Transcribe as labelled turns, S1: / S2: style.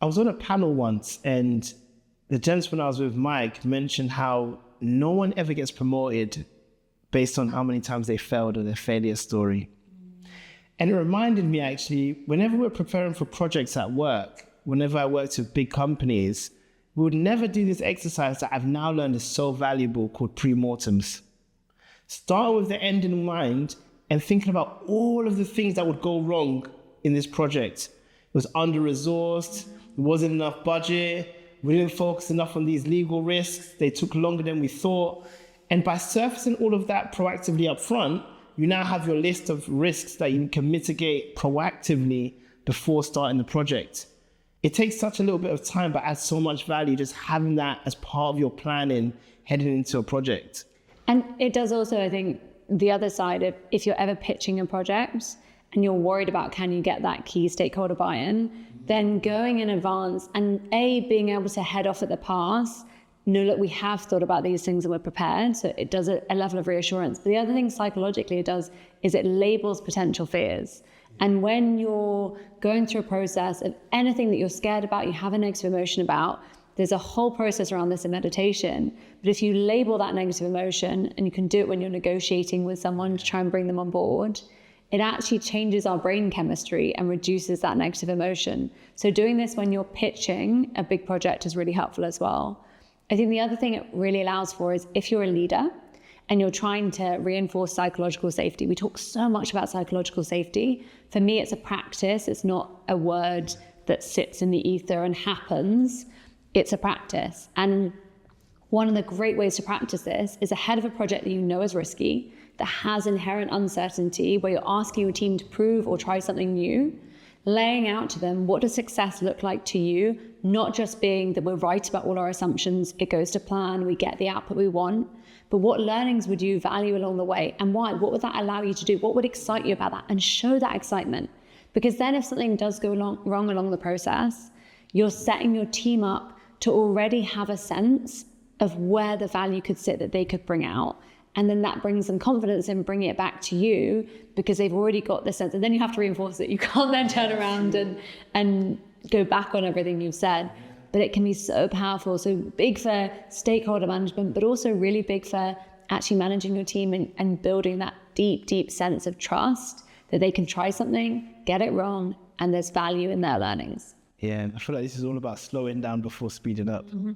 S1: I was on a panel once, and the gentleman I was with, Mike, mentioned how no one ever gets promoted based on how many times they failed or their failure story. And it reminded me, actually, whenever we're preparing for projects at work, whenever I worked with big companies, we would never do this exercise that I've now learned is so valuable, called pre-mortems. Start with the end in mind and thinking about all of the things that would go wrong in this project. It was under-resourced, there wasn't enough budget, we didn't focus enough on these legal risks, they took longer than we thought. And by surfacing all of that proactively up front, you now have your list of risks that you can mitigate proactively before starting the project. It takes such a little bit of time, but adds so much value just having that as part of your planning heading into a project.
S2: And it does also, I think, the other side of if you're ever pitching a project and you're worried about can you get that key stakeholder buy-in, then going in advance and being able to head off at the pass, no, look, we have thought about these things and we're prepared. So it does a level of reassurance. But the other thing psychologically it does is it labels potential fears. And when you're going through a process of anything that you're scared about, you have a negative emotion about, there's a whole process around this in meditation. But if you label that negative emotion, and you can do it when you're negotiating with someone to try and bring them on board, it actually changes our brain chemistry and reduces that negative emotion. So doing this when you're pitching a big project is really helpful as well. I think the other thing it really allows for is if you're a leader and you're trying to reinforce psychological safety. We talk so much about psychological safety. For me, it's a practice. It's not a word that sits in the ether and happens. It's a practice. And one of the great ways to practice this is ahead of a project that you know is risky, that has inherent uncertainty, where you're asking your team to prove or try something new, laying out to them, what does success look like to you? Not just being that we're right about all our assumptions, it goes to plan, we get the output we want, but what learnings would you value along the way and why? What would that allow you to do? What would excite you about that? And show that excitement. Because then if something does go wrong along the process, you're setting your team up to already have a sense of where the value could sit that they could bring out. And then that brings them confidence in bringing it back to you because they've already got this sense. And then you have to reinforce it. You can't then turn around and go back on everything you've said. But it can be so powerful. So big for stakeholder management, but also really big for actually managing your team and building that deep, deep sense of trust that they can try something, get it wrong, and there's value in their learnings.
S1: Yeah, I feel like this is all about slowing down before speeding up.
S2: Mm-hmm.